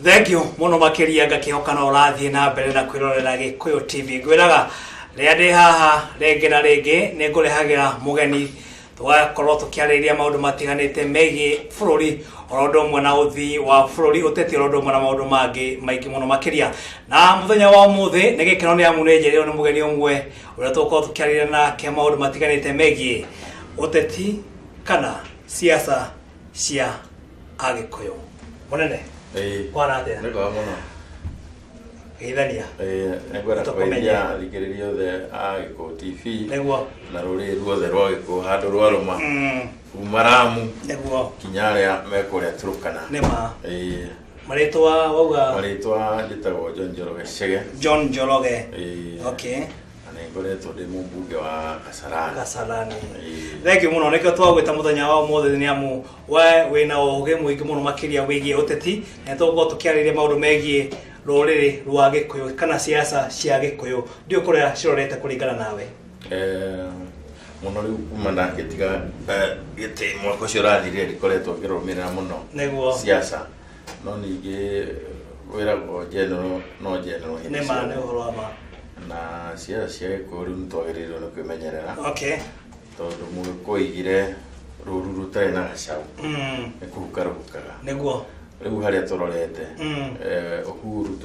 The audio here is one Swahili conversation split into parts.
Thank you muno makiria ngakihokana urathie na mbere na kwirorera Gikuyu TV ngwiraga ria ndi haha renge na ringi ni ngurehagira mugeni twakorwo tukiariria maundu matiganite megie bururi orondo mwe na uthi wa bururi uteti orondo mwe na maundu mangi maiki muno makiria na muthenya wa muthi ni gikeno ni amu nejerio ni mugeni umwe uria tukorwo tukiariria na ke maundu matiganite megie uteti kana siasa cia Agikuyu munene Kwana niko muno Geithania ngwenda kwĩria thikĩrĩria othe a Gikuyu TV na rũrĩrĩ ruothe rwa Gikuyu handũ rwarũma kuma Ramu kinya arĩa mekũrĩa Turkana nĩma marĩtwa wauga marĩtwa njĩtagwo John Njoroge Chege John Njoroge okay ngoretwo ndi mũmbunge wa Kasarani Thank you muno nĩkĩo twagwĩta mũthenya wa ũmũthĩ nĩ amu we wĩna ũũgĩ mũingĩ mũno makĩria wĩgiĩ ũteti na tũgũkorwo tũkĩarĩrĩria maũndũ megiĩ rũrĩrĩ rwa Gĩkũyũ kana siasa cia Gĩkũyũ ndio kũrĩa cirorete kũringana nawe muno rĩu kuma ndangĩtiga gĩtĩ mwaka ũcio ũrathirire ndikoretwo ngĩrũmĩrĩra mũno nĩguo siasa no ningĩ wĩragwo general no general nĩma nĩ ũhoro wa ma na siasa cia Gĩkũyũ rĩu nĩtwagĩrĩirwo nĩ kwĩmenyerera okay tondũ mũgĩkũigire rũru rũtarĩ na gacaũ nĩ kũhuka rũhukaga nĩguo rĩu harĩa tũrorete Uhuru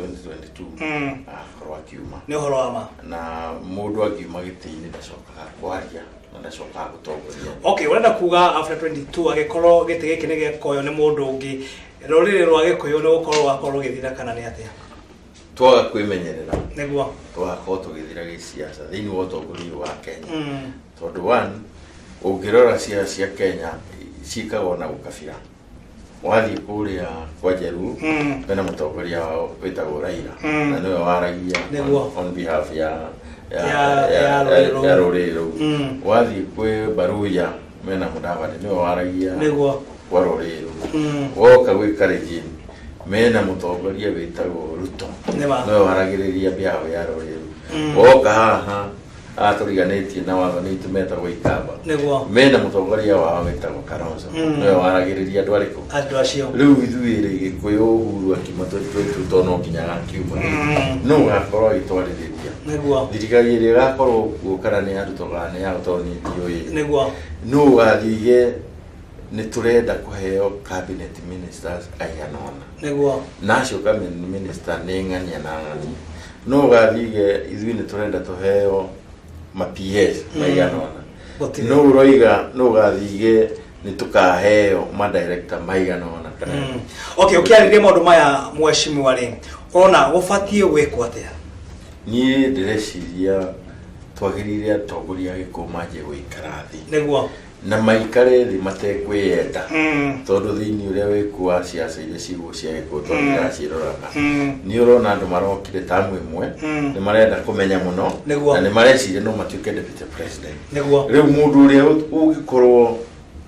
2022 akorwo akiuma nĩ ũhoro wa ma na mũndũ angiuma gĩtĩ-inĩ ndacokaga kwaria na ndacokaga gũtongoria okay urenda kuga after 22 agĩkorwo gĩtĩ gĩkĩ nĩ gĩakoyo nĩ mũndũ ũngĩ rũrĩrĩ rwa Gĩkũyũ nĩ gũkorwo wakorwo gĩthira kana nĩ atĩa twaga kwĩmenyerera nĩguo twakorwo tũgĩthira gĩsiasa thĩinĩ wa ũtongoria wa Kenya tondũ one ũngĩrora siasa cia Kenya cikagwo na ũkabira wathiĩ kũrĩa kwa Njeru kwĩna mũtongoria wao wĩtagwo Raila na nĩwe waragia on behalf ya rũrĩrĩ rũu wathiĩ kwĩ Baruya mena Mudavadi nĩwe waragia kwa rũrĩrĩ rũu woka gwĩ Kalenjin mena mũtongoria wĩtagwo Ruto nĩwe waragĩrĩria behalf ya rũrĩrĩ rũu woka haha aturiganĩtie na watho nĩ itumetagwo Ikamba mena mũtongoria wao wĩtagwo Kalonzo nĩwe waragĩrĩria andũ arĩkũ rĩu ithuĩ Gĩkũyũ Uhuru akimatũtũ tono nginya akiuma no gakorwo itwarĩrĩria thirikari ĩrĩa gakorwo kuo kana nĩ arutwo kana nĩ arutwo nĩ ndiũĩ no gathige nĩ turenda kũheo cabinet ministers aigana ũna nacio cabinet minister nĩ ng'ania na ng'ani no gathige ithuĩ nĩ turenda tũheo PS maigana ũna no uroiga no gathige nĩ tukaheo ma director maigana ũna kana okay ukiarĩrĩria maũndũ maya mheshimiwa rĩ ona ũbatie gwĩkwo atĩa niĩ ndĩreciria twagĩrĩire atongoria a Gĩkũyũ manjie gũikara thĩ nĩguo na maikare thĩ matekwĩyenda tondũ thĩinĩ ũrĩa wĩkuo siasa iria cigwo cia Gĩkũyũ tondũ ndĩraciroraga nĩ ũrona andũ marokire tamu ĩmwe nĩ marenda kũmenya mũno na nĩ mareciria no matuĩke deputy president rĩu mũndũ ũrĩa ũngĩkorwo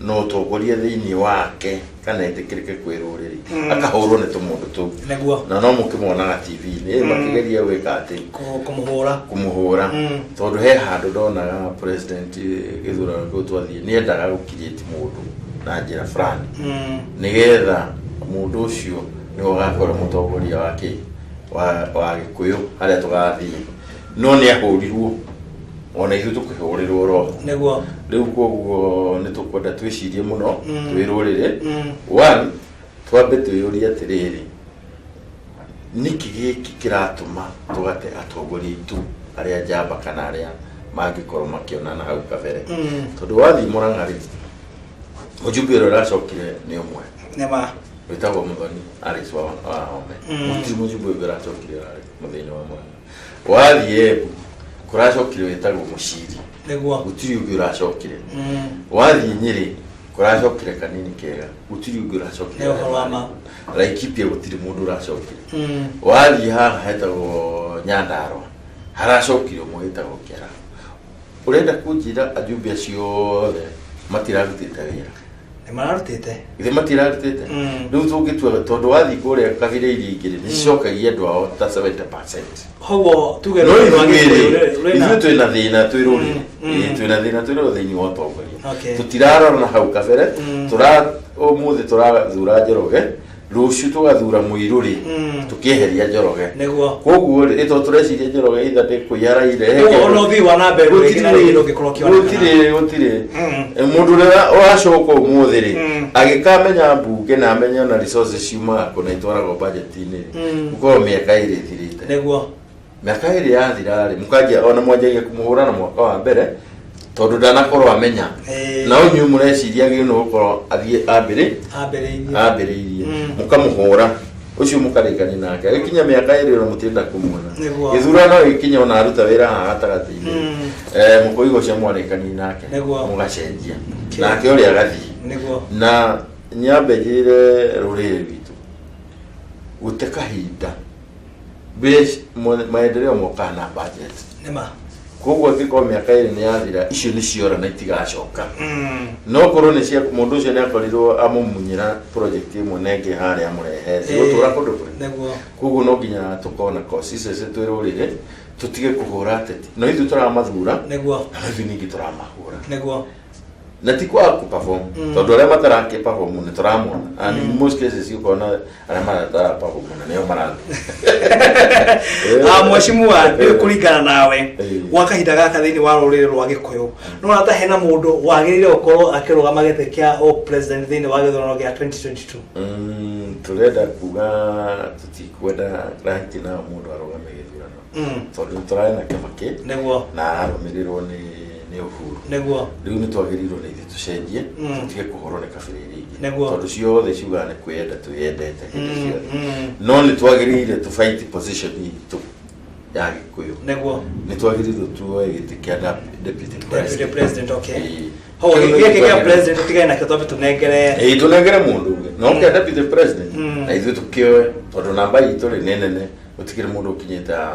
no ũtongoria thĩinĩ wake kana etĩkĩrĩke kwĩ rũrĩrĩ akahũrwo nĩ tũmũndũ tũu na no mũkĩmonaga TV-inĩ makĩgeria gwĩka atĩ kũmũhũra tondũ he handũ ndonaga president gĩthurano kĩu twathiĩ nĩ endaga gũkirĩti mũndũ na njĩra fulani nĩgetha mũndũ ũcio nĩwe ũgakorwo mũtongoria wa Gĩkũyũ harĩa tũgathiĩ no nĩ ahũrirwo ona ithu tukihũrĩrwo roho rĩu koguo nĩ tũkwenda twĩcirie mũno twĩ rũrĩrĩ one twambe twĩyũrie atĩrĩrĩ nĩkĩ gĩkĩ kĩratũma tũgate atongoria aitũ arĩa njamba kana arĩa mangĩkorwo makĩonana hau kabere tondũ wathiĩ Mũrang'a rĩ mũjumbe ũrĩa ũracokire nĩ ũmwe wĩtagwo Muthoni Alice Wahome gũtirĩ mũjumbe ũngĩ ũracokire mũthenya wa Mũrang'a wathiĩ kuracokire wĩtagwo Mũciri gũtirĩ ũngĩ ũracokire wathiĩ Nyĩrĩ kuracokire Kanini Kega gũtirĩ ũngĩ ũracokire Laikipia gũtirĩ mũndũ ũracokire wathiĩ haha hetagwo Nyandarua haracokire ũmwe wĩtagwo Kĩara ũrenda kũnjĩra ajumbe acio othe matirarutĩte wĩra ithe matirarutĩte rĩu tũngĩtua tondũ wathiĩ kũrĩa kabira iria ingĩ nĩ cicokagia andũ ao ta 70% koguo tuge ithuĩ twĩna thĩna twĩ rũrĩrĩ twĩna thĩna twĩ rũrĩrĩ thĩinĩ wa ũtongoria tũtirarora na hau kabere ũmũthĩ tũrathura Njoroge ruciu tugathura muiruri tukieheria Njoroge koguo ito tureciria Njoroge itha ndikuyaraire ono thi wana mbere ngina rino gikorwo kionekana gutire mundu rera wacoka umuthiri agikamenya mbunge na amenya na resources ciuma kuna itwaragwo budget-ini uko miaka iri thirite miaka iri yathira ri mukanjia ona mwanjagia kumuhura na mwaka wa mbere tondu ndanakorwo amenya na unyu mureciria gino gukorwo athie ambiriirie mukamuhura ucio mukarikani nake ikinya miaka iri ro mutinda kumwona githurano ikinya ona aruta wira hatagati-ini mukoigo cia mwarikani nake mugacenjia nake uri agathi na nyambejire ruriri witu gute kahinda base maendeleo mokana budget koguo thiko miaka iri ni yathira icio ni ciora na itigacoka no korwo ni cia mundu ucio ni akorirwo amumunyira project imwe nenge haria murehe gutura kundu kuri koguo no nginya tukona consistence twirurire tutige kuhura ateti no ithu turamathura alafu ningi turamahura na tikwa ku perform tondu aria matarake perform ni turamona and in most cases you kona aria maratara perform na neo marathi mheshimiwa kuringana nawe wakahinda gaka thiini wa ruriri rwa Gikuyu no rata hena mundu wagirire gukorwo akirugama gete kia president thiini wa githurano gia 2022 turenda kuga tutikwenda rangi na mundu arugame githurano tondu turana Kibaki na arumirirwo ni Uhuru riu ni twagirirwo ni tucenjie tutige kuhorwo ni kabira iringi tondu ciothe ciuga ni kwenda tuyendete no ni twagirire to fight position itu ya Gikuyu ni twagirire tuoe giti kia deputy president ho yeke kia president tiga na kitobe tunengere tunengere mundu no kia deputy president na ithu tukioe tondu namba itu ri nene utikire mundu kinyita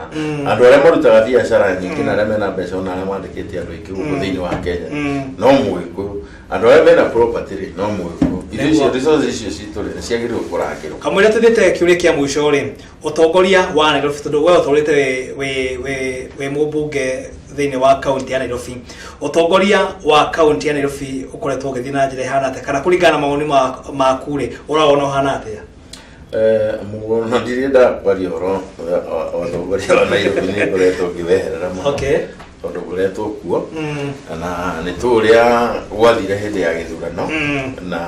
andu aria marutaga biashara nyingi na aria mena mbeca ona aria mandikite andu aingi guku thiini wa Kenya no Mugiku andu aria mena property ri no Mugiku icio resources icio citu ri ciagirwo kurangirwo kamwira tuthite kiuria kia mwisho ri utongoria wa Nairobi tondu we utorite we mubunge thiini wa county ya Nairobi utongoria wa county ya Nairobi ukoretwo githii na njira hana ate kana kuringana maoni maku ri urabona hana ate mugono ndirenda kwarioro otongoria wa Nairobi ni kuretwo kiweherera tondu kuretwo kuo na ni turia gwathire hindi ya githurano na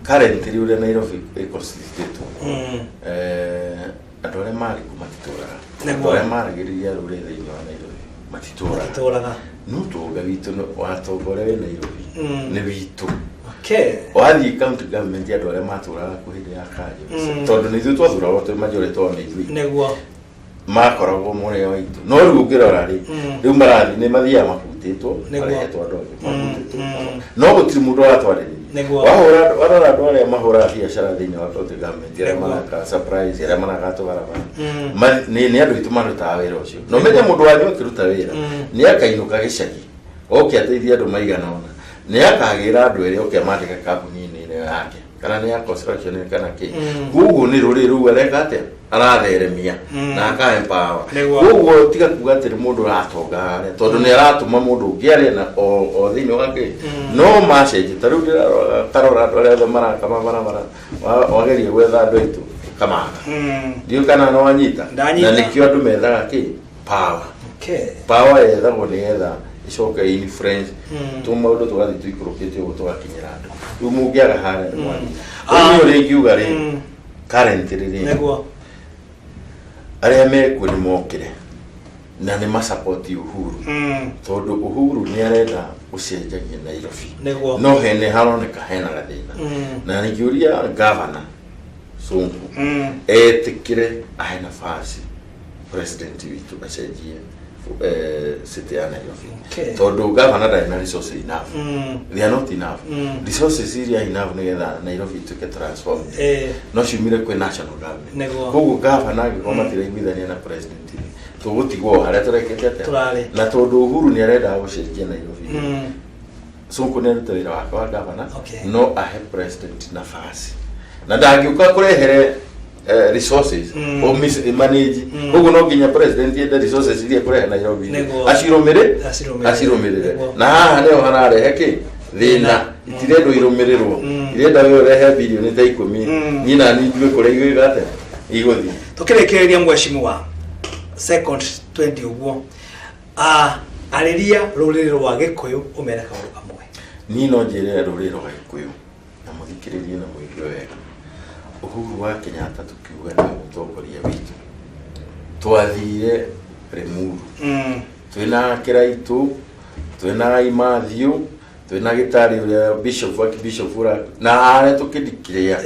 currently uria Nairobi constituted andu aria mari kumatituraga andu aria maragiriria ruriri thiini wa Nairobi matituraga no tuga witu watongoria wa Nairobi ni witu wathi county government ya dole maturaga kuhindi ya kaje tondu ni ithu twathura wote majority wa ithu makoragwo muri wa itu no riu ngirora ri riu marathi ni mathia mabutitwo arehetwo andu mabutitwo no gutiri mundu aratwaririria wahura andu aria mahura biashara thiini wa county government aria maraka surprise aria maragatu barabara ni andu itu marutaga wira ucio no menye mundu wanyu akiruta wira ni akainuka gicagi oke ateithia andu maigana ona ni akagira andu eri oke mandika kambuni-ini ino yake kana ni ya construction kana ki gugu ni ruri ru areka ate aratheremia na aka empower gugu tiga kuga atiri mundu ratonga tondu ni aratuma mundu ngiare na o thiini wake no message taru tarora andu maraka mabara wagerie gwetha andu aitu kamaga ndio kana no wanyita na nikio andu methaga ki power ethagwo ni etha icoka influence tu maundu tugathi tuikurukite uguo tugakinyira andu riu mungiaga haria mwani uri ngiuga ri currently ri aria mekuo ni mokire na ni masupport Uhuru tondu Uhuru ni arenda ucenjagia Nairobi no hene haroneka hena gathina na ningiuria governor Sonko etikire ahe nafasi president witu acenjie city ya Nairobi tondu governor ndari na resources enough they are not enough resources iria enough nigetha Nairobi ituke transform no ciumire kwi national government koguo governor agikoma tiraiguithania na president tugutigwo haria turekete ate na tondu Uhuru ni arenda gucenjia Nairobi Sonko ni aruta wira wake wa governor no ahe president nafasi na ndangiuka kurehere resources o manage ugu no ginya president yenda resources iria kurehe Nairobi ashiromire na haha leo hanarehe ki thina itirendo irumirirwo irenda we rehe bilioni ta 10 nyina ni ndwe kore igate igothi tukirekereria mheshimiwa second 20 uguo ariria ruriri rwa Gikuyu umera kaundu kamwe ni no njire ruriri rwa Gikuyu na muthikiririe na muigwe wega Uhuru wa Kenyatta tukiuga ni mutongoria witu twathire Limuru twina Kiraitu twina Imathio twina Gitari uria bishop ura na are tukidikiria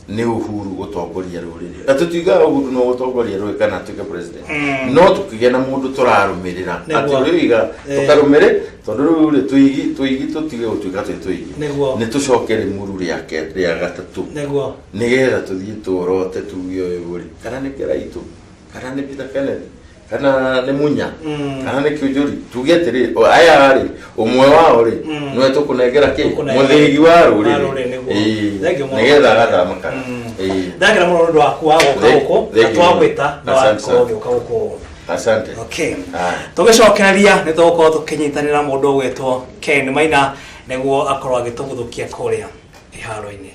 ni Uhuru gutongoria ruriri na tutiga Uhuru no gutongoria ruriri kana tuke president no tukigena mundu turarumirira ati uriga tukarumire tondu ruri tuigi tutige gutuika tuigi ni tucokere Limuru ria gatatu nigetha tuthie tuorote tugio yuri kana ni Kiraitu kana ni Peter Kennedy kana ne munya kana ne Kiujuri tugetire aya ari umwe wao ri no tukunengera ki muthigi wa ruri nigetha gathama ndagira muno ndo akwa guko atwagwita na wakothioka guko asante okay tugicokereria ni tugukorwo tukinyitanira mundu gwetwo Ken Maina niguo akorwo agituguthukia kuria iharo-ini